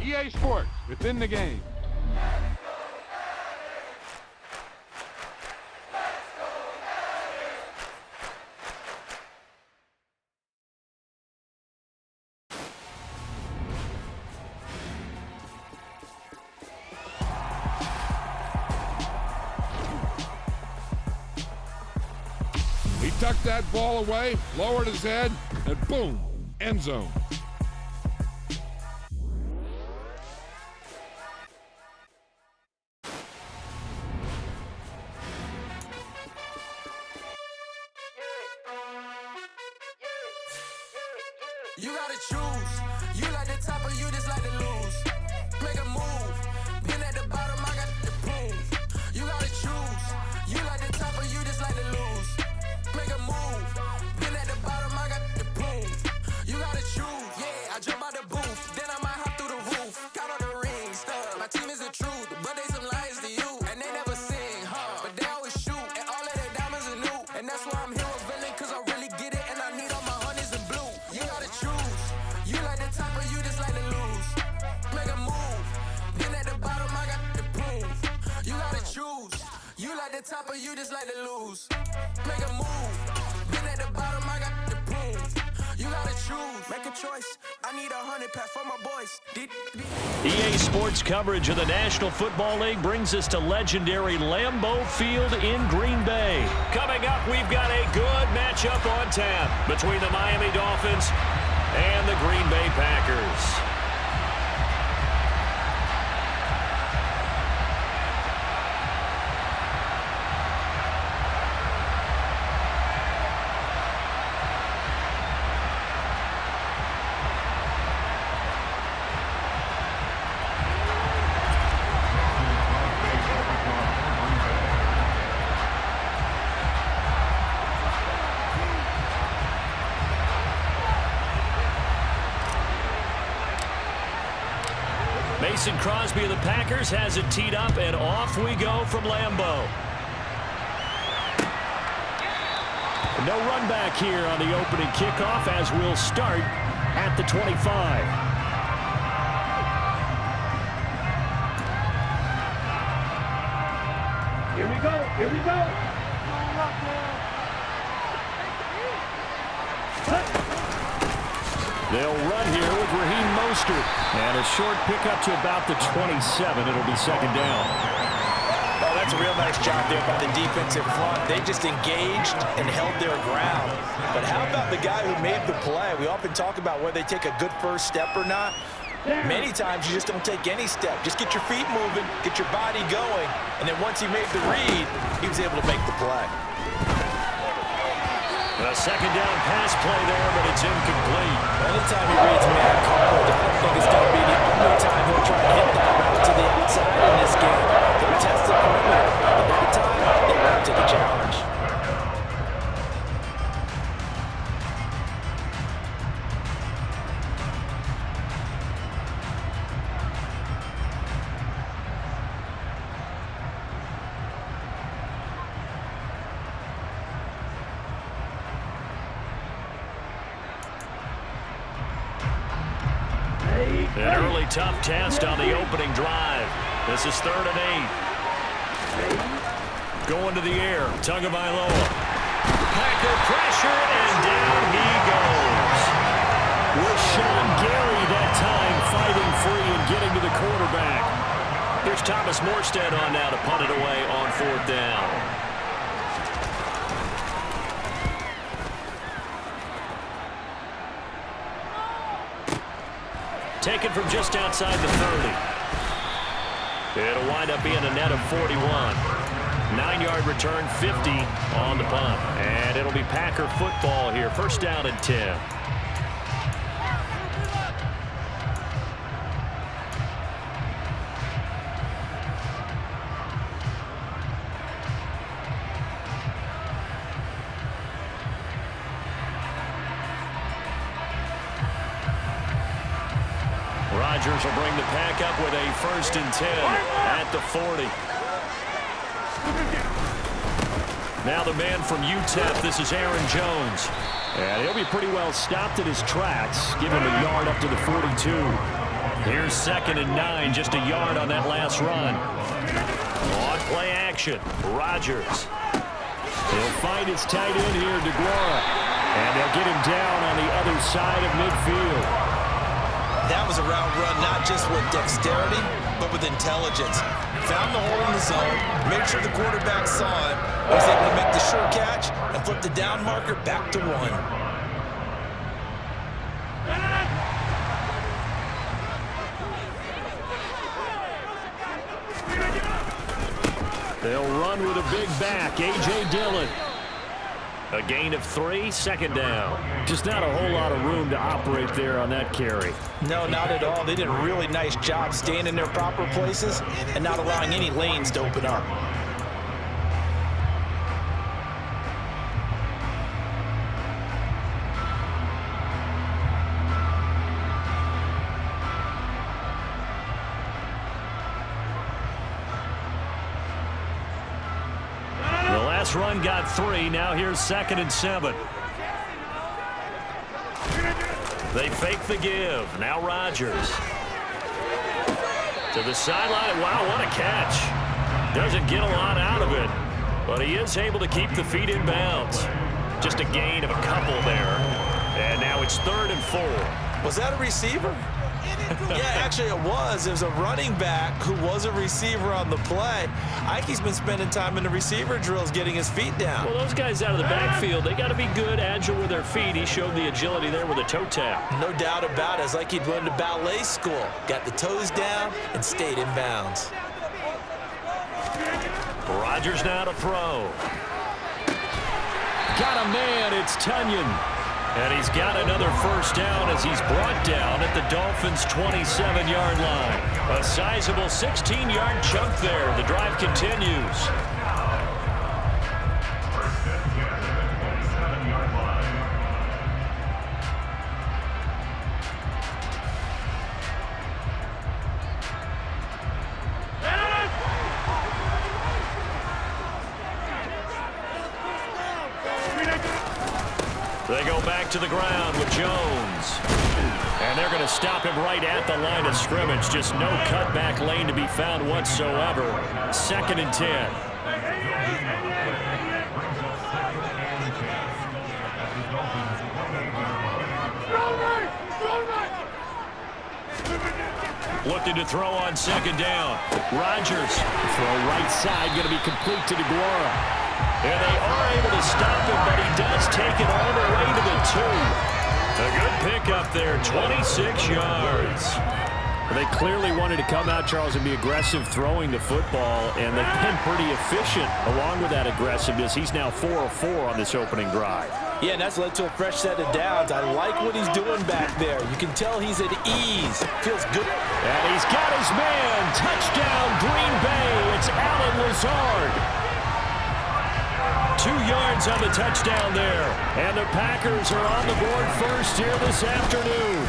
EA Sports, within the game. He tucked that ball away, lowered his head, and boom, end zone. You gotta choose. You like the top or you just like to lose. Make a move. Been at the bottom, I got the proof. You gotta choose. You like the top or you just like to lose. Make a move. Been at the bottom, I got the proof. You gotta choose. Yeah, I jump out the booth. Then I might hop through the roof. Count on the rings. My team is the truth, but they some liars to you. And they never sing, but they always shoot. And all of their diamonds are new. And that's why I'm here with villain, cause I really get it. And I need all my honeys in blue. You gotta choose. You like the top or you just like to lose. Make a move. Then at the bottom, I got the proof. You gotta choose. You like the top or you just like to lose. Make a move. Then at the bottom, I got the proof. You gotta choose. Make a choice. I need 100 pack for my boys. EA Sports coverage of the National Football League brings us to legendary Lambeau Field in Green Bay. Coming up, we've got a good matchup on tap between the Miami Dolphins and the Green Bay Packers. Mason Crosby of the Packers has it teed up, and off we go from Lambeau. No run back here on the opening kickoff as we'll start at the 25. Here we go. Here we go. They'll run here with Raheem Mostert. And a short pickup to about the 27. It'll be second down. Oh, that's a real nice job there by the defensive front. They just engaged and held their ground. But how about the guy who made the play? We often talk about whether they take a good first step or not. Many times you just don't take any step. Just get your feet moving, get your body going, and then once he made the read, he was able to make the play. A second down pass play there, but it's incomplete. Anytime he reads man coverage, I don't think it's going to be the only time he'll try to hit that route to the outside in this game. They'll test the perimeter, but that time, they went up to the challenge. An early tough test on the opening drive. This is 3rd and 8. Going to the air. Tagovailoa. Packer pressure, and down he goes. Rashawn Gary that time fighting free and getting to the quarterback. Here's Thomas Morstead on now to punt it away on 4th down. Taken from just outside the 30. It'll wind up being a net of 41. 9-yard return, 50 on the punt. And it'll be Packer football here. First down and 10. Rodgers will bring the pack up with a 1st and 10 at the 40. Now the man from UTEP, this is Aaron Jones. And he'll be pretty well stopped at his tracks. Give him a yard up to the 42. Here's 2nd and 9, just a yard on that last run. On play action, Rodgers. He'll find his tight end here, DeGuara. And they'll get him down on the other side of midfield. That was a route run, not just with dexterity, but with intelligence. Found the hole in the zone, made sure the quarterback saw it, was able to make the sure catch, and flip the down marker back to 1. They'll run with a big back, A.J. Dillon. A gain of 3, 2nd down. Just not a whole lot of room to operate there on that carry. No, not at all. They did a really nice job staying in their proper places and not allowing any lanes to open up. Run got 3. Now here's 2nd and 7. They fake the give. Now Rodgers. To the sideline. Wow, what a catch. Doesn't get a lot out of it, but he is able to keep the feet in bounds. Just a gain of a couple there. And now it's 3rd and 4. Was that a receiver? Yeah, actually it was. It was a running back who was a receiver on the play. Ike's been spending time in the receiver drills getting his feet down. Well, those guys out of the backfield, they got to be good, agile with their feet. He showed the agility there with a toe tap. No doubt about it. It's like he'd run to ballet school. Got the toes down and stayed in bounds. Rodgers now to throw. Got a man. It's Tunyon. And he's got another 1st down as he's brought down at the Dolphins' 27-yard line. A sizable 16-yard chunk there. The drive continues. They go back to the ground with Jones. And they're going to stop him right at the line of scrimmage. Just no cutback lane to be found whatsoever. 2nd and 10. Looking to throw on 2nd down. Rodgers. Throw right side, going to be complete to DeGuara. And they are able to stop him, but he does take it all the way to the 2. A good pickup there, 26 yards. They clearly wanted to come out, Charles, and be aggressive throwing the football, and they've been pretty efficient along with that aggressiveness. He's now 4 of 4 on this opening drive. Yeah, and that's led to a fresh set of downs. I like what he's doing back there. You can tell he's at ease. Feels good. And he's got his man. Touchdown, Green Bay. It's Allen Lazard. 2 yards on the touchdown there. And the Packers are on the board first here this afternoon.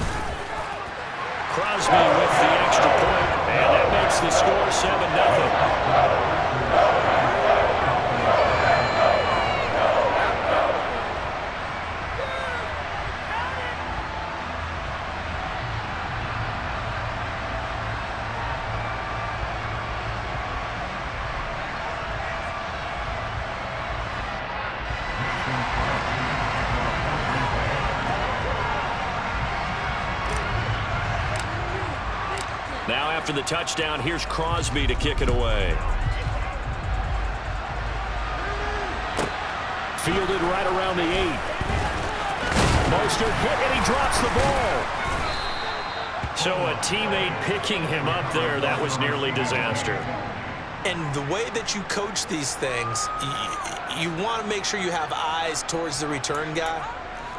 Crosby with the extra point, and that makes the score 7-0. Now after the touchdown, here's Crosby to kick it away. Fielded right around the 8. Mostert hit and he drops the ball. So a teammate picking him up there, that was nearly disaster. And the way that you coach these things, you want to make sure you have eyes towards the return guy,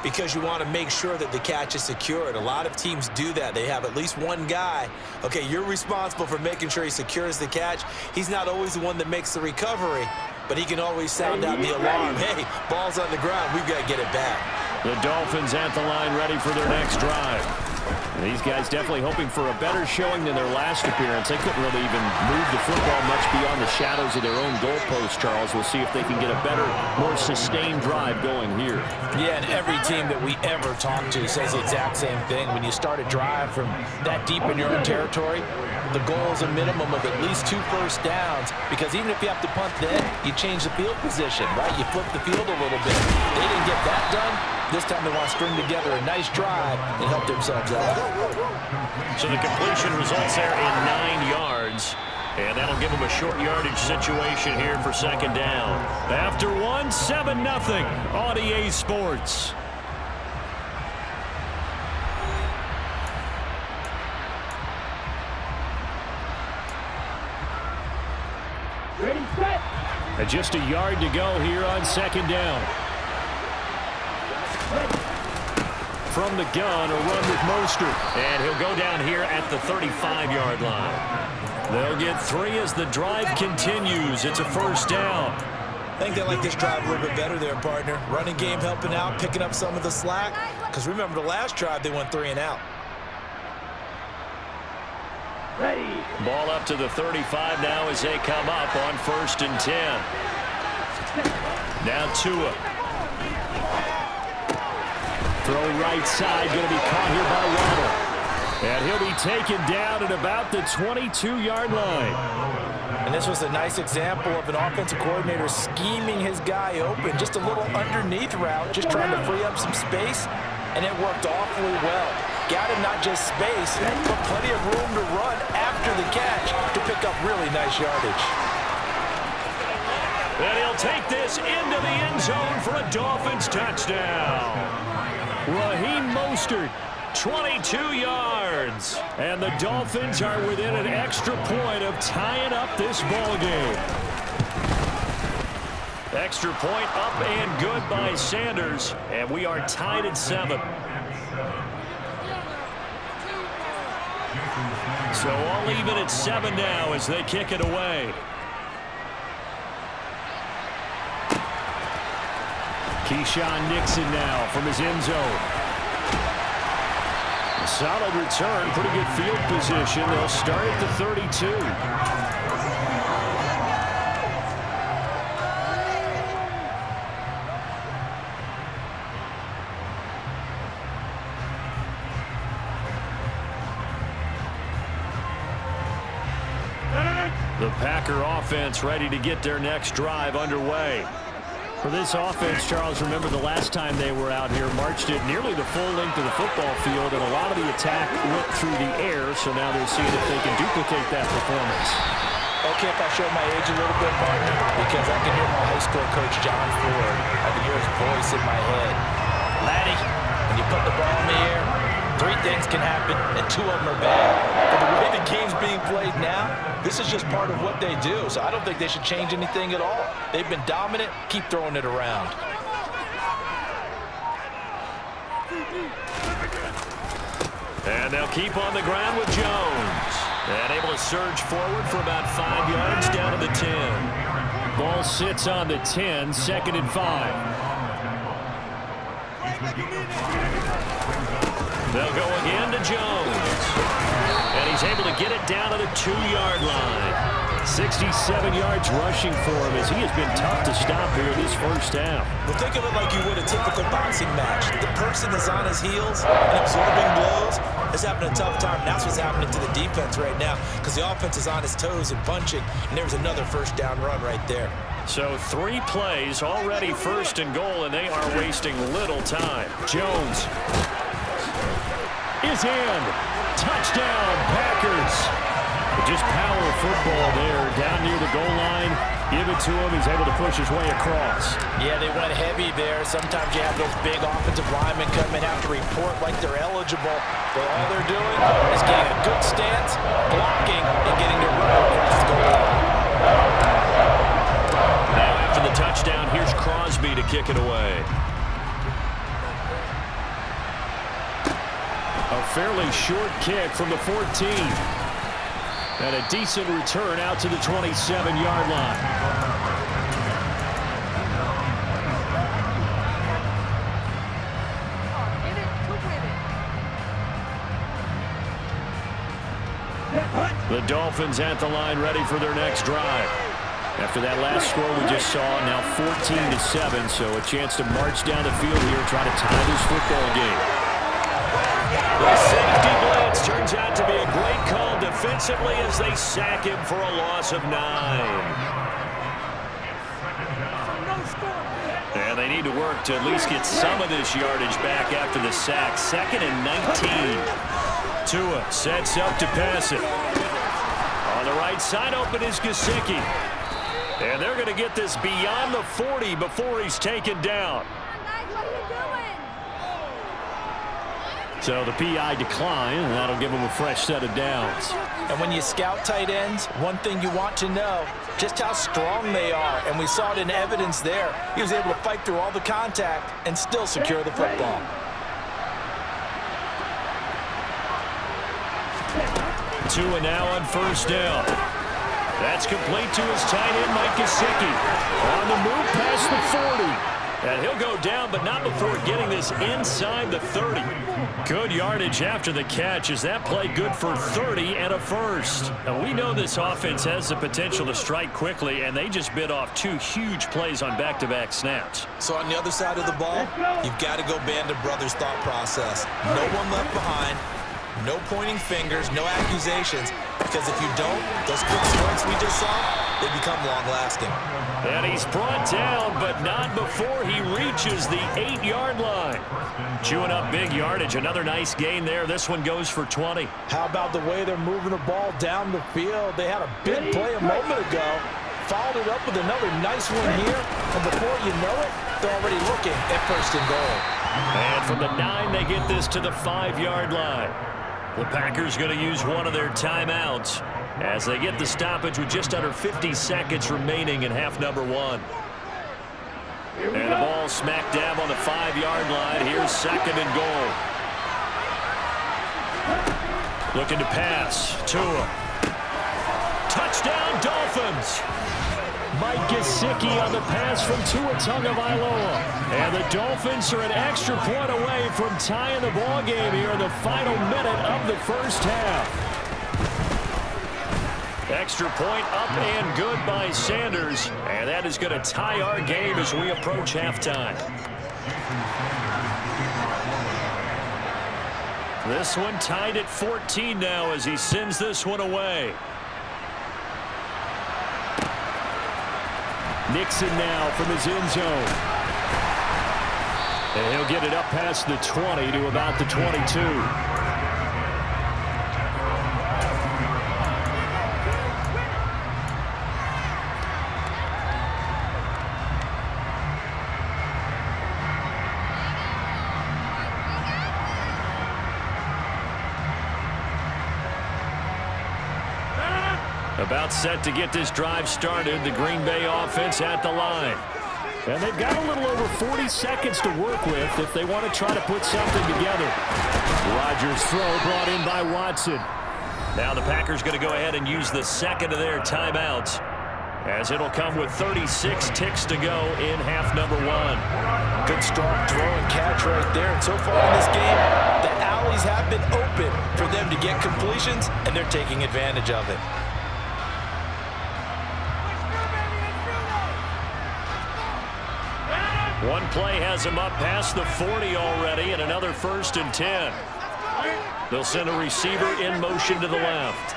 because you want to make sure that the catch is secured. A lot of teams do that. They have at least one guy. Okay, you're responsible for making sure he secures the catch. He's not always the one that makes the recovery, but he can always sound out the alarm. Hey, ball's on the ground. We've got to get it back. The Dolphins at the line ready for their next drive. These guys definitely hoping for a better showing than their last appearance. They couldn't really even move the football much beyond the shadows of their own goalpost, Charles. We'll see if they can get a better, more sustained drive going here. Yeah, and every team that we ever talk to says the exact same thing. When you start a drive from that deep in your own territory, the goal is a minimum of at least 2 first downs, because even if you have to punt then, you change the field position, right? You flip the field a little bit. They didn't get that done. This time they want to string together a nice drive and help themselves out. So the completion results there in 9 yards. And that'll give them a short yardage situation here for second down. After 1, 7-0 on EA Sports. Ready, set. And just a yard to go here on second down. From the gun, a run with Mostert. And he'll go down here at the 35-yard line. They'll get 3 as the drive continues. It's a first down. I think they like this drive a little bit better there, partner. Running game helping out, picking up some of the slack. Because remember, the last drive, they went 3 and out. Ready. Ball up to the 35 now as they come up on 1st and 10. Now Tua. Throw right side, going to be caught here by Waddle. And he'll be taken down at about the 22-yard line. And this was a nice example of an offensive coordinator scheming his guy open. Just a little underneath route, just trying to free up some space, and it worked awfully well. Got him not just space, but plenty of room to run after the catch to pick up really nice yardage. And he'll take this into the end zone for a Dolphins touchdown. Raheem Mostert, 22 yards. And the Dolphins are within an extra point of tying up this ball game. Extra point up and good by Sanders. And we are tied at 7. So all even at 7 now as they kick it away. Keyshawn Nixon now from his end zone. A solid return, pretty good field position. They'll start at the 32. The Packer offense ready to get their next drive underway. For this offense, Charles, remember the last time they were out here, marched it nearly the full length of the football field, and a lot of the attack went through the air, so now they're seeing if they can duplicate that performance. Okay, if I show my age a little bit, partner, because I can hear my high school coach, John Ford. I can hear his voice in my head. Laddie, when you put the ball in the air, 3 things can happen, and 2 of them are bad. But the way the game's being played now, this is just part of what they do. So I don't think they should change anything at all. They've been dominant. Keep throwing it around. And they'll keep on the ground with Jones. And able to surge forward for about 5 yards down to the 10. Ball sits on the 10, 2nd and 5. They'll go again to Jones. And he's able to get it down to the 2-yard line. 67 yards rushing for him as he has been tough to stop here this first half. Well, think of it like you would a typical boxing match. The person is on his heels and absorbing blows is having a tough time. That's what's happening to the defense right now because the offense is on his toes and punching, and there's another first down run right there. So 3 plays already 1st and goal, and they are wasting little time. Jones is in. Touchdown, Packers. Just power football there down near the goal line. Give it to him. He's able to push his way across. Yeah, they went heavy there. Sometimes you have those big offensive linemen come in, have to report like they're eligible. But all they're doing is getting a good stance, blocking, and getting their runner across the goal line. Now after the touchdown, here's Crosby to kick it away. A fairly short kick from the 14. And a decent return out to the 27-yard line. The Dolphins at the line ready for their next drive. After that last score we just saw, now 14-7, so a chance to march down the field here, try to tie this football game. The safety blitz turns out to be a great call defensively as they sack him for a loss of 9. And they need to work to at least get some of this yardage back after the sack. 2nd and 19. Tua sets up to pass it. On the right side open is Gesicki. And they're going to get this beyond the 40 before he's taken down. So the PI decline, and that'll give him a fresh set of downs. And when you scout tight ends, one thing you want to know, just how strong they are. And we saw it in evidence there. He was able to fight through all the contact and still secure the football. Tua now on 1st down. That's complete to his tight end, Mike Gesicki. On the move past the 40. And he'll go down, but not before getting this inside the 30. Good yardage after the catch as that play good for 30 and a first. Now, we know this offense has the potential to strike quickly, and they just bit off 2 huge plays on back-to-back snaps. So on the other side of the ball, you've got to go Band of Brothers thought process. No one left behind. No pointing fingers, no accusations, because if you don't, those quick strikes we just saw, they become long-lasting. And he's brought down, but not before he reaches the 8-yard line. Chewing up big yardage. Another nice gain there. This one goes for 20. How about the way they're moving the ball down the field? They had a big play a moment ago, followed it up with another nice one here, and before you know it, they're already looking at 1st and goal. And from the 9, they get this to the 5-yard line. The Packers going to use one of their timeouts as they get the stoppage with just under 50 seconds remaining in half number 1. And the ball smack dab on the 5-yard line. Here's 2nd and goal. Looking to pass. Tua. Touchdown, Dolphins. Mike Gesicki on the pass from Tua Tagovailoa. And the Dolphins are an extra point away from tying the ball game here in the final minute of the first half. Extra point up and good by Sanders. And that is going to tie our game as we approach halftime. This one tied at 14 now as he sends this one away. Nixon now from his end zone. And he'll get it up past the 20 to about the 22. About set to get this drive started. The Green Bay offense at the line. And they've got a little over 40 seconds to work with if they want to try to put something together. Rodgers' throw brought in by Watson. Now the Packers going to go ahead and use the 2nd of their timeouts, as it'll come with 36 ticks to go in half number 1. Good strong throw and catch right there. And so far in this game, the alleys have been open for them to get completions, and they're taking advantage of it. One play has him up past the 40 already, and another 1st and 10. They'll send a receiver in motion to the left.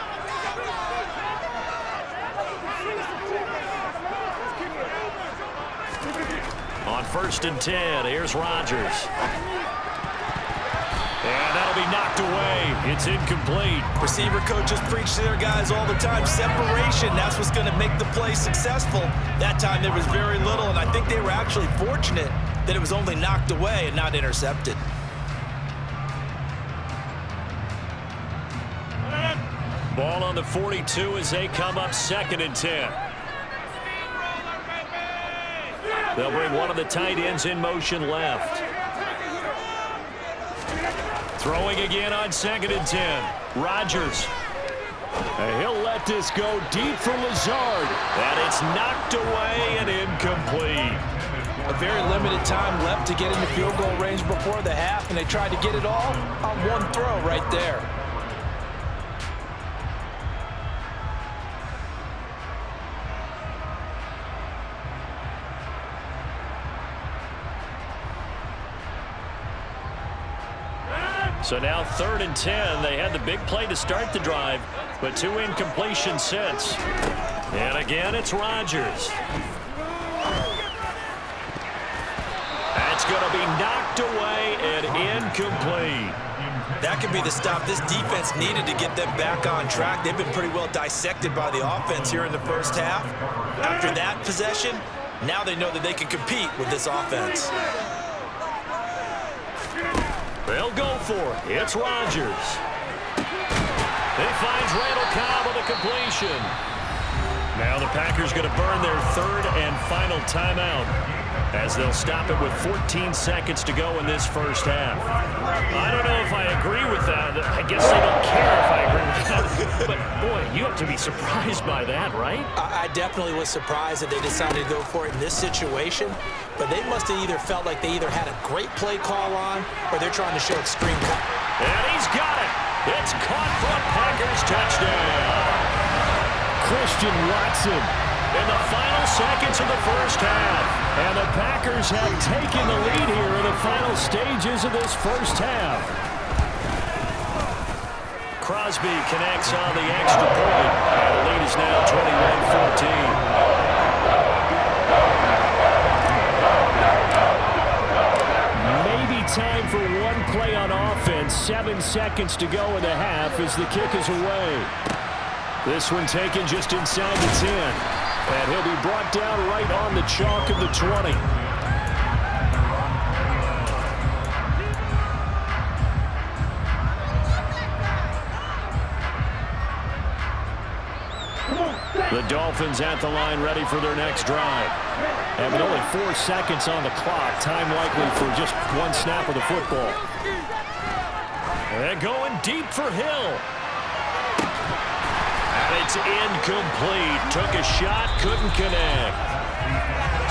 On 1st and 10, here's Rodgers. And that'll be knocked away. It's incomplete. Receiver coaches preach to their guys all the time. Separation, that's what's going to make the play successful. That time there was very little, and I think they were actually fortunate that it was only knocked away and not intercepted. Ball on the 42 as they come up 2nd and 10. They'll bring one of the tight ends in motion left. Throwing again on 2nd and 10. Rodgers. And he'll let this go deep for Lazard. And it's knocked away and incomplete. A very limited time left to get into field goal range before the half, and they tried to get it all on one throw right there. So now 3rd and 10. They had the big play to start the drive, but 2 incompletions since. And again, it's Rodgers. That's going to be knocked away and incomplete. That could be the stop this defense needed to get them back on track. They've been pretty well dissected by the offense here in the first half. After that possession, now they know that they can compete with this offense. They'll go for it. It's Rodgers. He finds Randall Cobb with a completion. Now the Packers going to burn their 3rd and final timeout, as they'll stop it with 14 seconds to go in this first half. I don't know if I agree with that. I guess they don't care if I agree with that. But, boy, you have to be surprised by that, right? I definitely was surprised that they decided to go for it in this situation. But they must have either felt like they either had a great play call on or they're trying to show extreme cut. And he's got it. It's caught for a Packers touchdown. Christian Watson in the final seconds of the first half. And the Packers have taken the lead here in the final stages of this first half. Crosby connects on the extra point. And the lead is now 21-14. Maybe time for one play on offense. 7 seconds to go in the half as the kick is away. This one taken just inside the 10. And he'll be brought down right on the chalk of the 20. The Dolphins at the line ready for their next drive. And with only 4 seconds on the clock, time likely for just one snap of the football. And going deep for Hill. And it's incomplete. Took a shot, couldn't connect.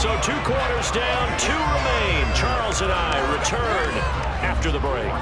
So 2 quarters down, 2 remain. Charles and I return after the break.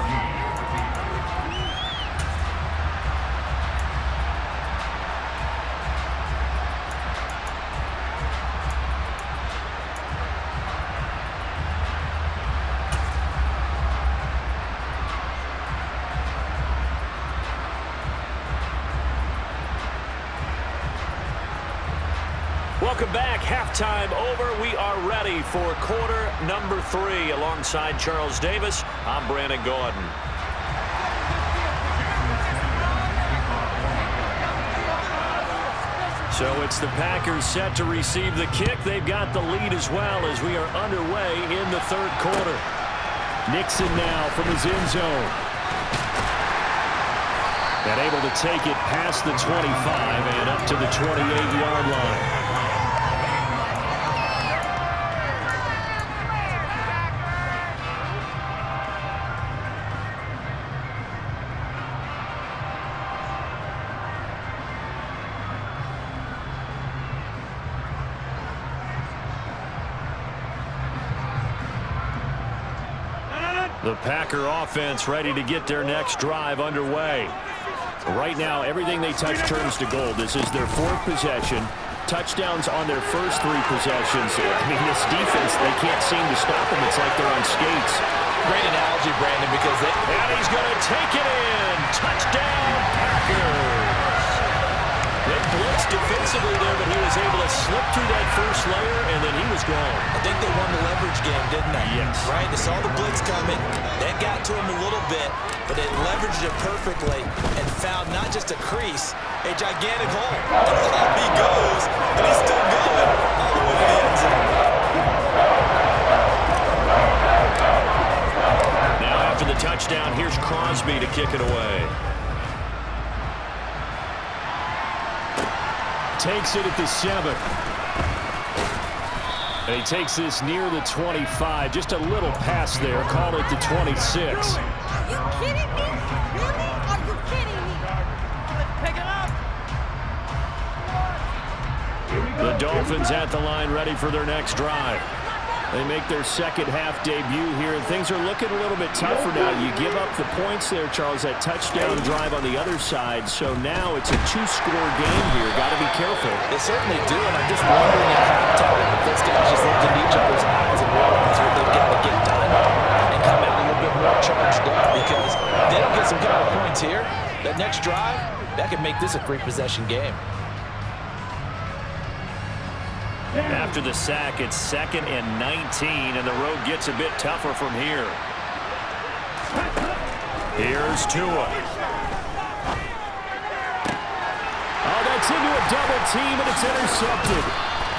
Welcome back. Halftime over. We are ready for quarter number 3. Alongside Charles Davis, I'm Brandon Gordon. So it's the Packers set to receive the kick. They've got the lead as well as we are underway in the 3rd quarter. Nixon now from his end zone. And able to take it past the 25 and up to the 28-yard line. The Packer offense ready to get their next drive underway. Right now, everything they touch turns to gold. This is their 4th possession. Touchdowns on their first 3 possessions. I mean, this defense, they can't seem to stop them. It's like they're on skates. Great analogy, Brandon, because and he's going to take it in. Touchdown, Packers. They blitzed defensively there, but he was able to slip through that first layer, and then he was gone. I think they won the leverage game, didn't they? Yes. Right? They saw the blitz coming. That got to him a little bit, but they leveraged it perfectly and found not just a crease, a gigantic hole. And off he goes, and he's still going all the way to the end zone. Now after the touchdown, here's Crosby to kick it away. Takes it at the 7. And he takes this near the 25. Just a little pass there. Call it the 26. Are you kidding me? Really? Are you kidding me? Pick it up. The Dolphins at the line ready for their next drive. They make their second half debut here, and things are looking a little bit tougher now. You give up the points there, Charles, that touchdown drive on the other side. So now it's a 2-score game here. Got to be careful. They certainly do, and I'm just wondering at halftime if those guys just look into each other's eyes and realize what they've got to get done and come out a little bit more charged up, because they don't some kind of points here. That next drive, that could make this a great possession game. After the sack, it's 2nd and 19, and the road gets a bit tougher from here. Here's Tua. Oh, that's into a double team, and it's intercepted.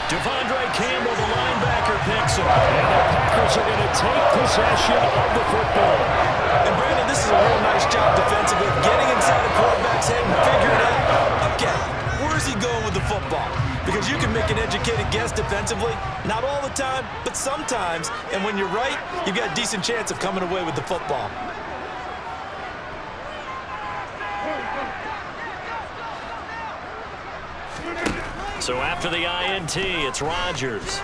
Devondre Campbell, the linebacker, picks him. And the Packers are going to take possession of the football. And, Brandon, this is a real nice job defensively, getting inside the quarterback's head and figuring out, okay, where's he going with the football? Because you can make an educated guess defensively, not all the time, but sometimes. And when you're right, you've got a decent chance of coming away with the football. So after the INT, it's Rodgers.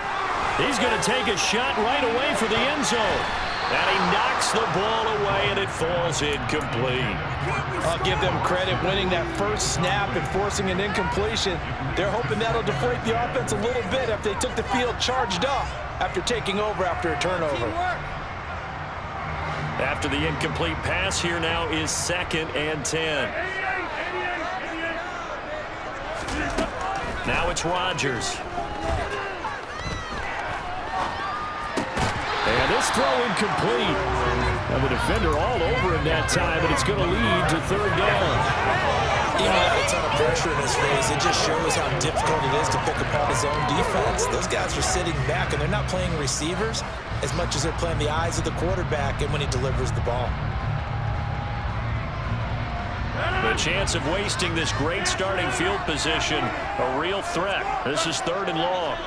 He's going to take a shot right away for the end zone. And he knocks the ball away, and it falls incomplete. I'll give them credit winning that first snap and forcing an incompletion. They're hoping that'll deflate the offense a little bit after they took the field charged up after taking over after a turnover. After the incomplete pass, here now is 2nd and 10. Now it's Rodgers. And this throw incomplete. And the defender all over him that time, and it's going to lead to 3rd down. Even with a ton of pressure in his face, it just shows how difficult it is to pick apart his own defense. Those guys are sitting back, and they're not playing receivers as much as they're playing the eyes of the quarterback and when he delivers the ball. The chance of wasting this great starting field position, a real threat. This is 3rd and long.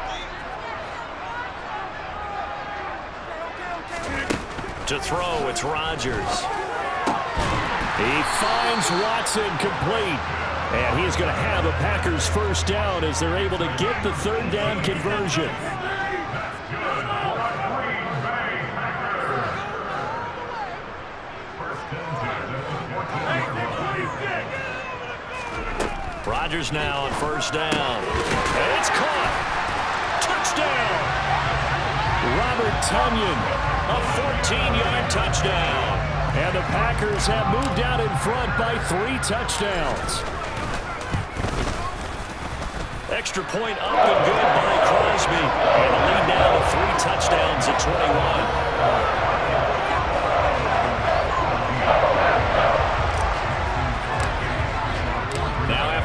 To throw, it's Rodgers. He finds Watson complete. And he's going to have a Packers first down as they're able to get the 3rd down conversion. Rodgers now on 1st down. And it's caught. Touchdown. Robert Tonyan, a 14-yard touchdown. And the Packers have moved out in front by 3 touchdowns. Extra point up and good by Crosby. And the lead now to 3 touchdowns at 21.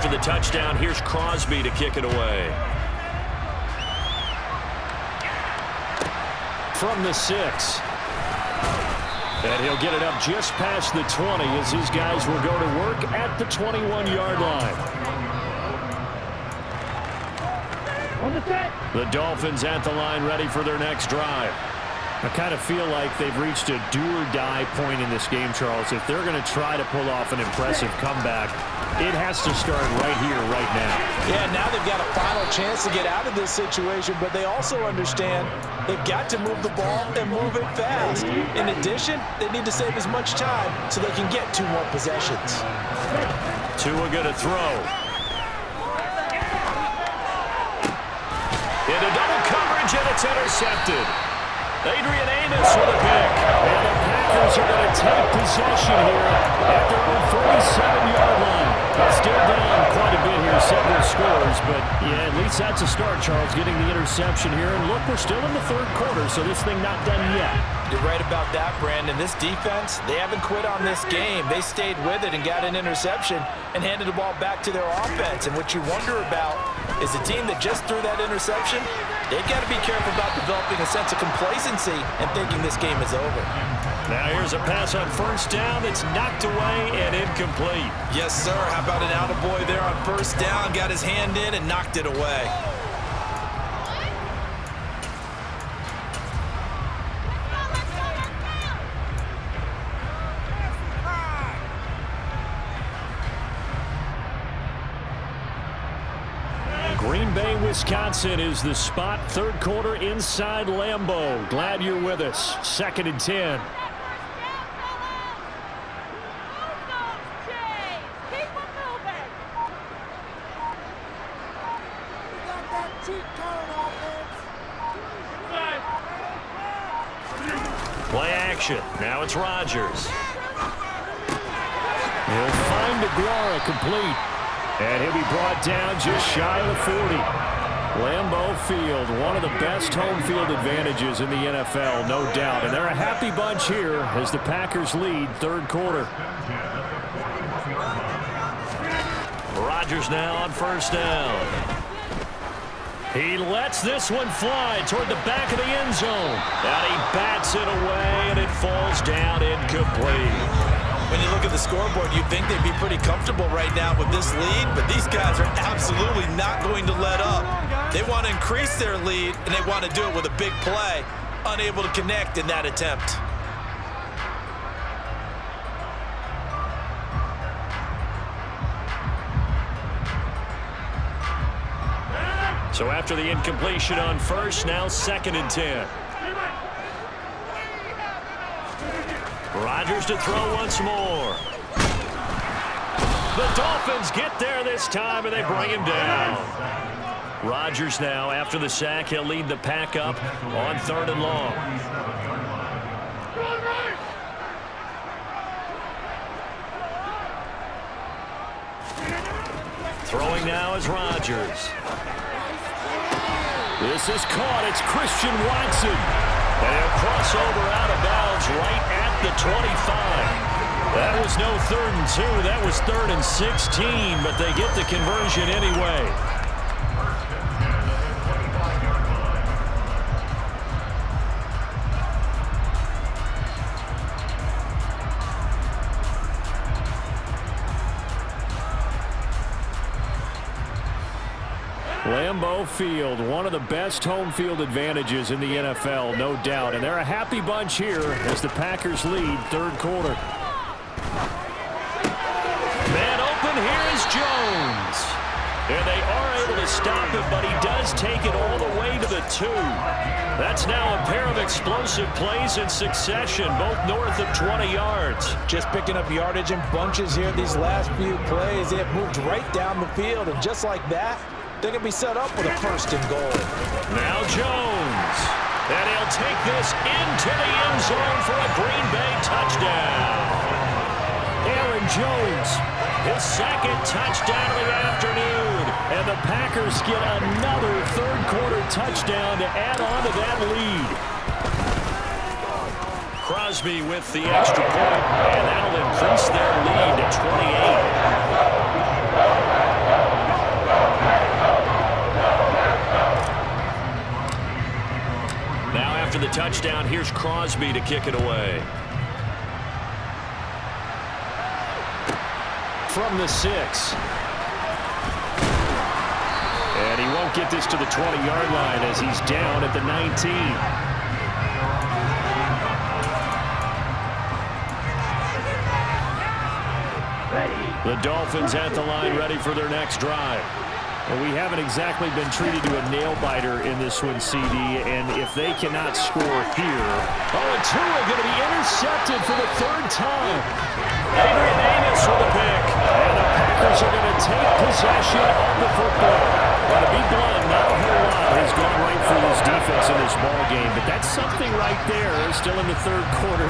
After the touchdown, here's Crosby to kick it away. From the 6. And he'll get it up just past the 20 as his guys will go to work at the 21-yard line. The Dolphins at the line ready for their next drive. I kind of feel like they've reached a do-or-die point in this game, Charles. If they're going to try to pull off an impressive comeback, it has to start right here, right now. Yeah, now they've got a final chance to get out of this situation, but they also understand they've got to move the ball and move it fast. In addition, they need to save as much time so they can get 2 more possessions. Tua going to throw. Into double coverage, and it's intercepted. Adrian Amos with a pick. And the Packers are going to take possession here at their own 47-yard line. Still down quite a bit here, several scores, but yeah, at least that's a start, Charles, getting the interception here. And look, we're still in the 3rd quarter, so this thing not done yet. You're right about that, Brandon. This defense, they haven't quit on this game. They stayed with it and got an interception and handed the ball back to their offense. And what you wonder about is a team that just threw that interception, they've got to be careful about developing a sense of complacency and thinking this game is over. Now here's a pass on 1st down that's knocked away and incomplete. Yes, sir. How about an attaboy there on 1st down? Got his hand in and knocked it away. Green Bay, Wisconsin is the spot. 3rd quarter inside Lambeau. Glad you're with us. 2nd and 10. Play action. Now it's Rodgers. He'll find Aguara complete. And he'll be brought down just shy of the 40. Lambeau Field, one of the best home field advantages in the NFL, no doubt. And they're a happy bunch here as the Packers lead third quarter. Rodgers now on first down. He lets this one fly toward the back of the end zone. And he bats it away, and it falls down incomplete. When you look at the scoreboard, you'd think they'd be pretty comfortable right now with this lead, but these guys are absolutely not going to let up. They want to increase their lead, and they want to do it with a big play. Unable to connect in that attempt. So after the incompletion on first, now 2nd and 10. Rodgers to throw once more. The Dolphins get there this time, and they bring him down. Rodgers now, after the sack, he'll lead the pack up on 3rd and long. Throwing now is Rodgers. This is caught. It's Christian Watson. And he'll cross over out of bounds right at the 25. That was no 3rd and 2. That was 3rd and 16, but they get the conversion anyway. Lambeau Field, one of the best home field advantages in the NFL, no doubt. And they're a happy bunch here as the Packers lead third quarter. Man open, here is Jones. And they are able to stop him, but he does take it all the way to the 2. That's now a pair of explosive plays in succession, both north of 20 yards. Just picking up yardage in bunches here these last few plays. They have moved right down the field, and just like that, they're going to be set up with a 1st and goal. Now Jones. And he'll take this into the end zone for a Green Bay touchdown. Aaron Jones, his 2nd touchdown of the afternoon. And the Packers get another third quarter touchdown to add on to that lead. Crosby with the extra point, and that'll increase their lead to 28. After the touchdown, here's Crosby to kick it away. From the 6. And he won't get this to the 20-yard line as he's down at the 19. The Dolphins at the line ready for their next drive. And we haven't exactly been treated to a nail-biter in this one, CD, and if they cannot score here... Oh, and Tua going to be intercepted for the 3rd time. Adrian Amos with a pick. And the Packers are going to take possession of the football. But to be blunt, not a whole lot has gone right for this defense in this ball game, but that's something right there, still in the third quarter.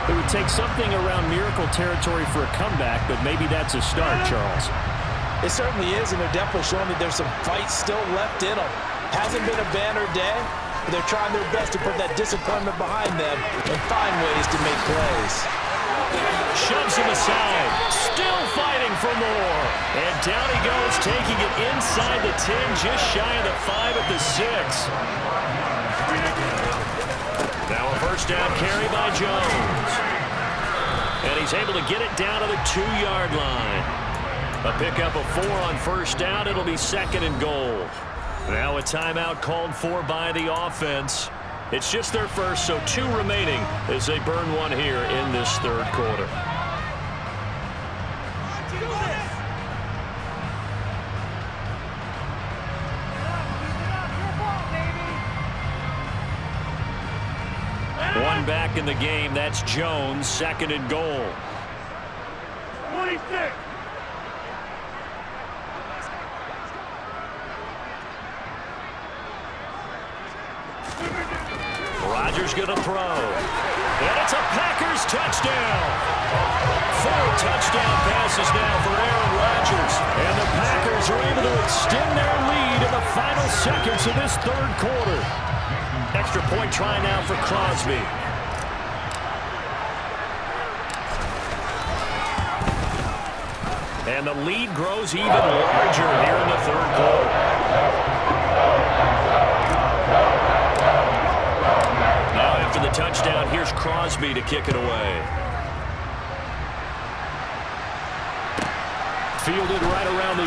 It would take something around miracle territory for a comeback, but maybe that's a start, Charles. It certainly is, and they're definitely showing that there's some fight still left in them. Hasn't been a banner day, but they're trying their best to put that disappointment behind them and find ways to make plays. Shoves him aside. Still fighting for more. And down he goes, taking it inside the 10, just shy of the 5 at the 6. Now a first down carry by Jones. And he's able to get it down to the 2-yard line. A pickup of 4 on first down. It'll be 2nd and goal. Now a timeout called for by the offense. It's just their first, so 2 remaining as they burn one here in this third quarter. One back in the game. That's Jones, 2nd and goal. 26. Rodgers going to throw. And it's a Packers touchdown. 4 touchdown passes now for Aaron Rodgers. And the Packers are able to extend their lead in the final seconds of this third quarter. Extra point try now for Crosby. And the lead grows even larger here in the third quarter. Now after the touchdown, here's Crosby to kick it away. Fielded right around the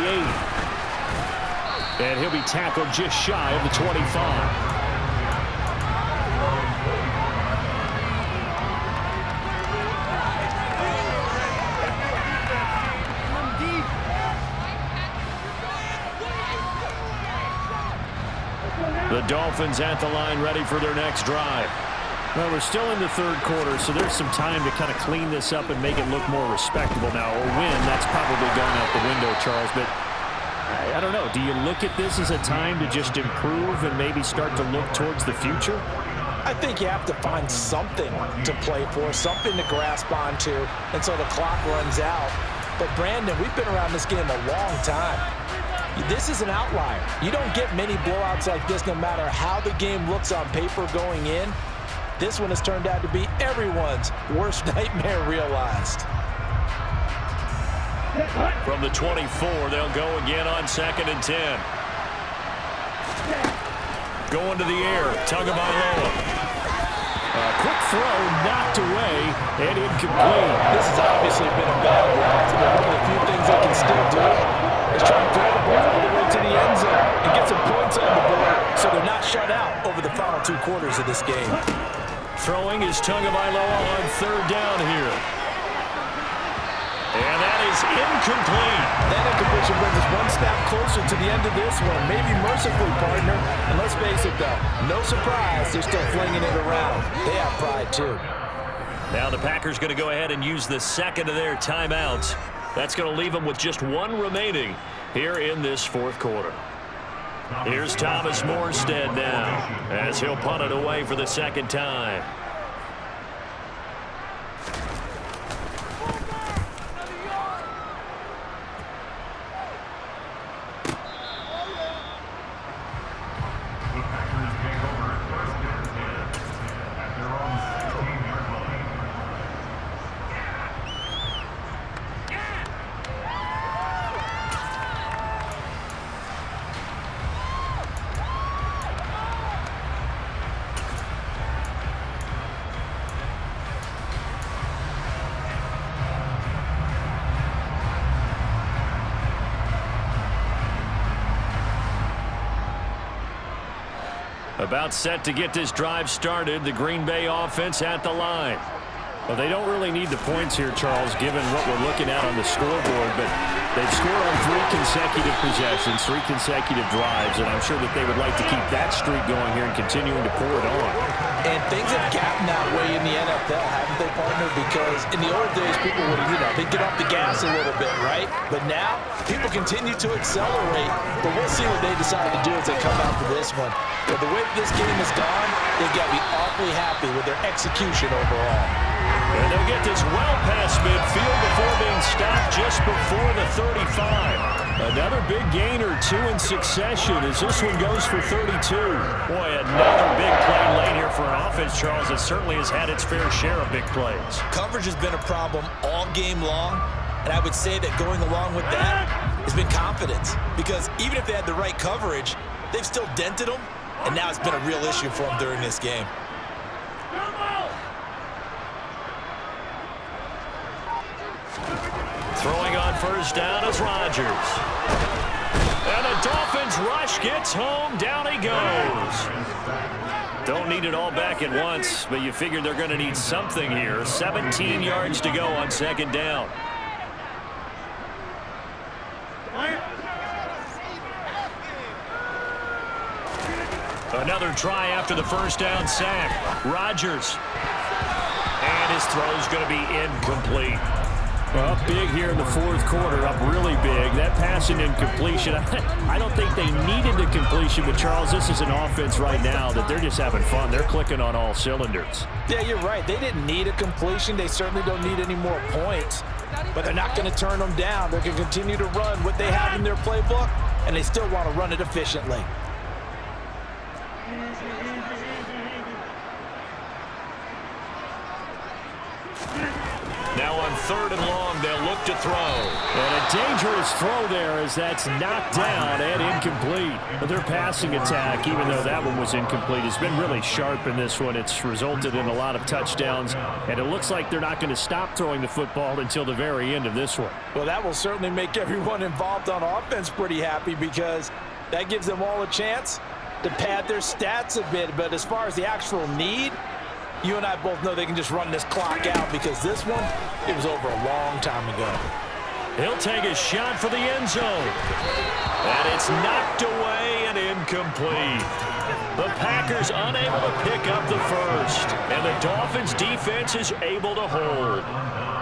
8. And he'll be tackled just shy of the 25. The Dolphins at the line ready for their next drive. Well, we're still in the third quarter, so there's some time to kind of clean this up and make it look more respectable now. A win, that's probably gone out the window, Charles, but I don't know. Do you look at this as a time to just improve and maybe start to look towards the future? I think you have to find something to play for, something to grasp onto until the clock runs out. But, Brandon, we've been around this game a long time. This is an outlier. You don't get many blowouts like this no matter how the game looks on paper going in. This one has turned out to be everyone's worst nightmare realized. From the 24, they'll go again on 2nd and 10. Going to the air, Tagovailoa. Quick throw, knocked away, and incomplete. This has obviously been a bad route. One of the few things they can still do is try and throw the ball all the way to the end zone and get some points on the board so they're not shut out over the final 2 quarters of this game. Throwing is Tagovailoa on 3rd down here. And that is incomplete. That incompletion brings us one step closer to the end of this one. Maybe mercifully, partner. And let's face it, though, no surprise, they're still flinging it around. They have pride, too. Now the Packers going to go ahead and use the second of their timeouts. That's going to leave them with just 1 remaining here in this 4th quarter. Here's Thomas Morstead now as he'll punt it away for the 2nd time. About set to get this drive started. The Green Bay offense at the line. Well, they don't really need the points here, Charles, given what we're looking at on the scoreboard, but they've scored on 3 consecutive possessions, 3 consecutive drives, and I'm sure that they would like to keep that streak going here and continuing to pour it on. And things have gotten that way in the NFL, haven't they, partner? Because in the old days, people would, they'd get off the gas a little bit, right? But now, people continue to accelerate, but we'll see what they decide to do as they come out for this one. But the way this game has gone, they've got to be awfully happy with their execution overall. And they'll get this well past midfield before being stopped just before the 35. Another big gain or 2 in succession as this one goes for 32. Boy, another big play late here for an offense, Charles, that certainly has had its fair share of big plays. Coverage has been a problem all game long, and I would say that going along with that has been confidence. Because even if they had the right coverage, they've still dented them, and now it's been a real issue for them during this game. Throwing on 1st down is Rodgers. And the Dolphins rush gets home. Down he goes. Don't need it all back at once, but you figure they're going to need something here. 17 yards to go on 2nd down. Another try after the 1st down sack. Rodgers. And his throw's going to be incomplete. Well, up big here in the fourth quarter, up really big. That pass and incompletion, I don't think they needed the completion, but Charles, this is an offense right now that they're just having fun. They're clicking on all cylinders. Yeah, you're right. They didn't need a completion. They certainly don't need any more points, but they're not going to turn them down. They're going to continue to run what they have in their playbook, and they still want to run it efficiently. Now on 3rd and long, they'll look to throw. And a dangerous throw there as that's knocked down and incomplete. But their passing attack, even though that one was incomplete, has been really sharp in this one. It's resulted in a lot of touchdowns, and it looks like they're not going to stop throwing the football until the very end of this one. Well, that will certainly make everyone involved on offense pretty happy because that gives them all a chance to pad their stats a bit. But as far as the actual need, you and I both know they can just run this clock out because this one, it was over a long time ago. He'll take a shot for the end zone. And it's knocked away and incomplete. The Packers unable to pick up the first. And the Dolphins defense is able to hold.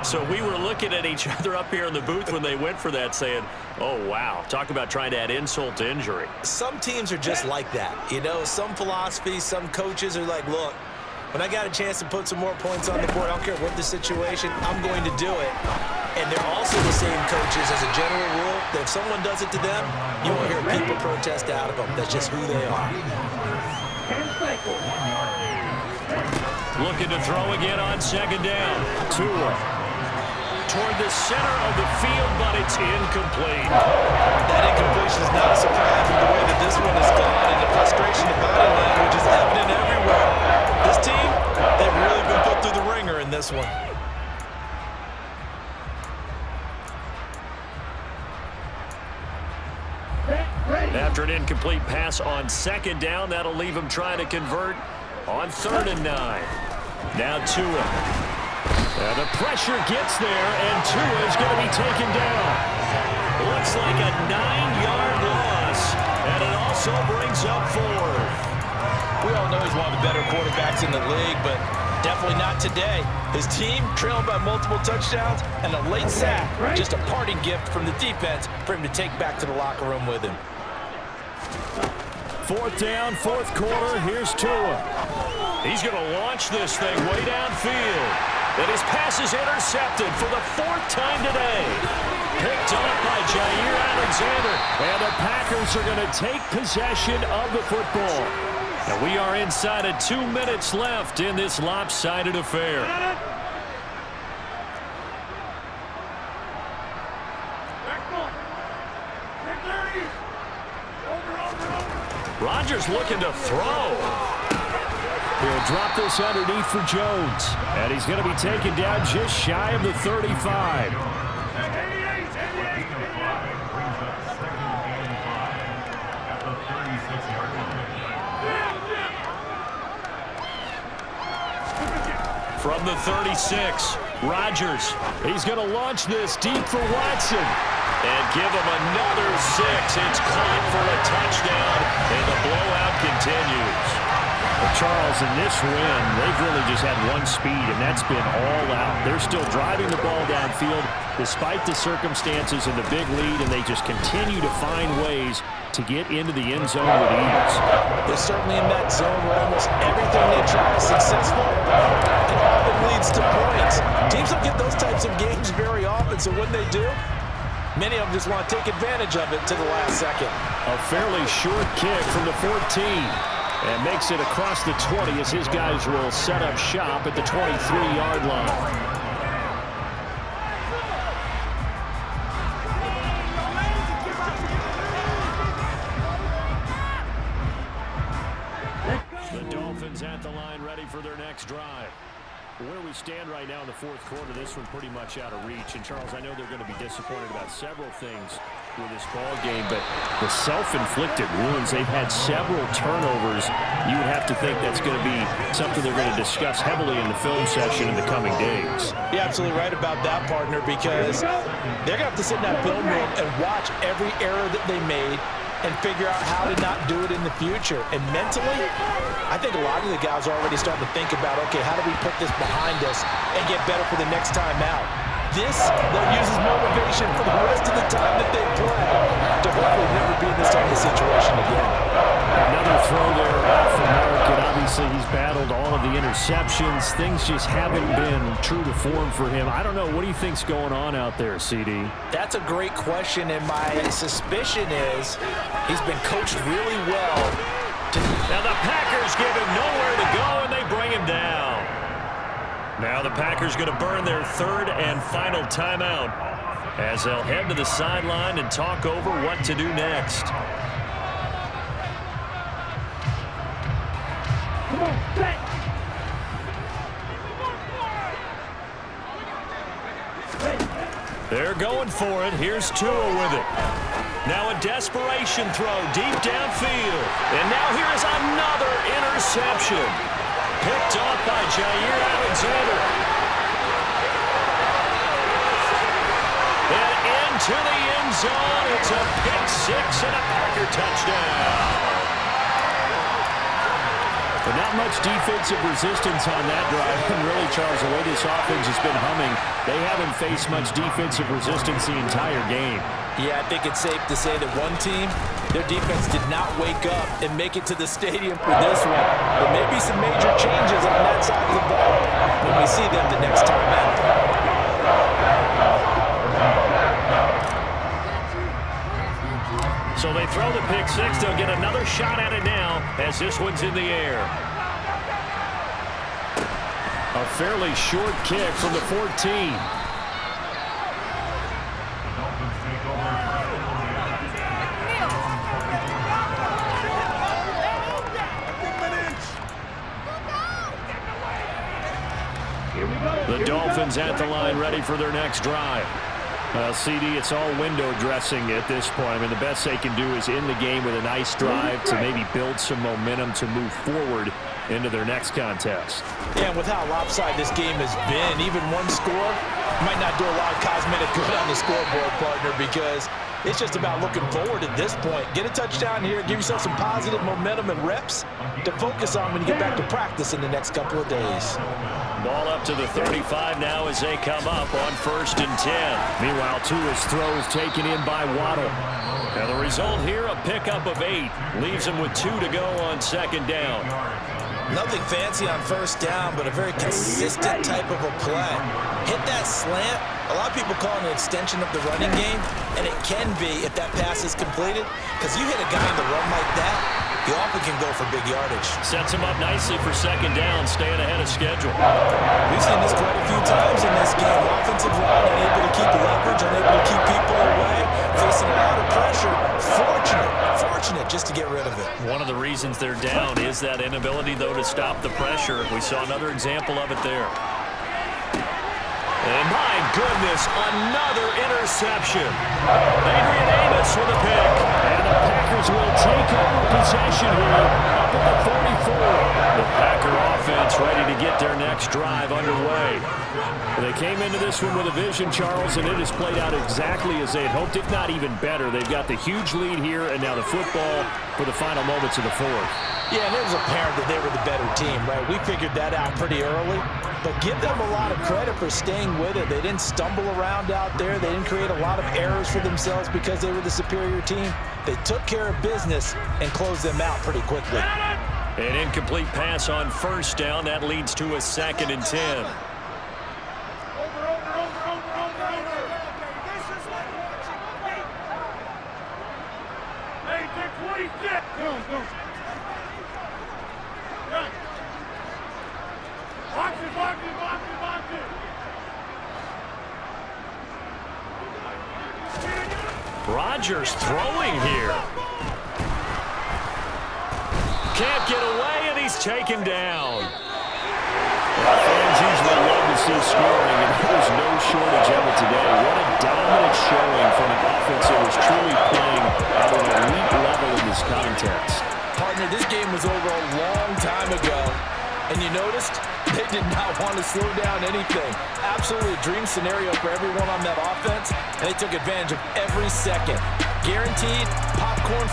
So we were looking at each other up here in the booth when they went for that saying, oh, wow, talk about trying to add insult to injury. Some teams are just like that. You know, some philosophies, some coaches are like, look, when I got a chance to put some more points on the board, I don't care what the situation, I'm going to do it. And they're also the same coaches as a general rule that if someone does it to them, you won't hear people protest out of them. That's just who they are. Looking to throw again on 2nd down. Tua toward the center of the field, but it's incomplete. That incompletion is not a surprise with the way that this one has gone, and the frustration of body language is evident everywhere. This team, they've really been put through the ringer in this one. After an incomplete pass on 2nd down, that'll leave him trying to convert on 3rd and 9. Now Tua. The pressure gets there, and Tua is going to be taken down. Looks like a 9-yard loss, and it also brings up 4th. We all know he's one of the better quarterbacks in the league, but definitely not today. His team trailed by multiple touchdowns, and a late sack, just a parting gift from the defense for him to take back to the locker room with him. 4th down, 4th quarter. Here's Tua. He's going to launch this thing way downfield. And his pass is intercepted for the 4th time today. Picked up by Jair Alexander. And the Packers are going to take possession of the football. And we are inside of 2 minutes left in this lopsided affair. Rodgers looking to throw. He'll drop this underneath for Jones. And he's going to be taken down just shy of the 35. From the 36, Rodgers. He's going to launch this deep for Watson. And give him another 6. It's caught for a touchdown. And the blowout continues. Well, Charles, in this win, they've really just had one speed, and that's been all out. They're still driving the ball downfield despite the circumstances and the big lead, and they just continue to find ways to get into the end zone with ease. They're certainly in that zone where almost everything they try is successful, and often leads to points. Teams don't get those types of games very often, so when they do, many of them just want to take advantage of it to the last second. A fairly short kick from the 14. And makes it across the 20 as his guys will set up shop at the 23-yard line. The Dolphins at the line ready for their next drive. Where we stand right now in the fourth quarter, this one pretty much out of reach. And, Charles, I know they're going to be disappointed about several things with this ball game, but the self-inflicted wounds, they've had several turnovers. You would have to think that's going to be something they're going to discuss heavily in the film session in the coming days. You're absolutely right about that, partner, because they're going to have to sit in that film room and watch every error that they made and figure out how to not do it in the future. And mentally, I think a lot of the guys are already starting to think about, okay, how do we put this behind us and get better for the next time out? this they'll use as motivation for the rest of the time that they play to hopefully never be in this type of situation again. Another throw there off the mark, and obviously he's battled all of the interceptions. Things just haven't been true to form for him. I don't know. What do you think's going on out there, CD? That's a great question, and my suspicion is he's been coached really well. Now the Packers give him nowhere to go, and they bring him down. Now the Packers going to burn their third and final timeout as they'll head to the sideline and talk over what to do next. Come on, set. They're going for it. Here's Tua with it. Now a desperation throw deep downfield. And now here is another interception. Picked off by Jair Alexander. And into the end zone. It's a pick six and a Packer touchdown. But not much defensive resistance on that drive. And really, Charles, the way this offense has been humming, they haven't faced much defensive resistance the entire game. Yeah, I think it's safe to say that one team, their defense did not wake up and make it to the stadium for this one. There may be some major changes on that side of the ball when we see them the next time out. So they throw the pick six. They'll get another shot at it now as this one's in the air. A fairly short kick from the 14. The Dolphins at the line ready for their next drive. CD, it's all window dressing at this point. I mean, the best they can do is in the game with a nice drive to maybe build some momentum to move forward into their next contest. Yeah, and with how lopsided this game has been, even one score might not do a lot of cosmetic good on the scoreboard, partner, because it's just about looking forward at this point. Get a touchdown here, give yourself some positive momentum and reps to focus on when you get back to practice in the next couple of days. Ball up to the 35 now as they come up on 1st and 10. Meanwhile, Tua's throw is taken in by Waddle. Now the result here, a pickup of 8. Leaves him with 2 to go on 2nd down. Nothing fancy on 1st down, but a very consistent type of a play. Hit that slant. A lot of people call it an extension of the running game, and it can be if that pass is completed, because you hit a guy in the run like that, he often can go for big yardage. Sets him up nicely for 2nd down, staying ahead of schedule. We've seen this quite a few times in this game. Offensive line unable to keep leverage, unable to keep people away, facing a lot of pressure. Fortunate just to get rid of it. One of the reasons they're down is that inability, though, to stop the pressure. We saw another example of it there. And my goodness, another interception. Adrian Amos with a pick. And the Packers will take over possession here up at the 44. The Packer offense ready to get their next drive underway. They came into this one with a vision, Charles, and it has played out exactly as they had hoped, if not even better. They've got the huge lead here, and now the football for the final moments of the 4th. Yeah, and it was apparent that they were the better team, right? We figured that out pretty early. But give them a lot of credit for staying with it. They didn't stumble around out there. They didn't create a lot of errors for themselves because they were the superior team. They took care of business and closed them out pretty quickly. An incomplete pass on 1st down. That leads to a 2nd and 10. Rodgers throwing here. Can't get away, and he's taken down. Fans usually love to see scoring, and there's no shortage of it today. What a dominant showing from an offense that was truly playing at an elite level in this contest. Partner, this game was over a long time ago, and you noticed they did not want to slow down anything. Absolutely a dream scenario for everyone on that offense, and they took advantage of every second. Guaranteed popcorn.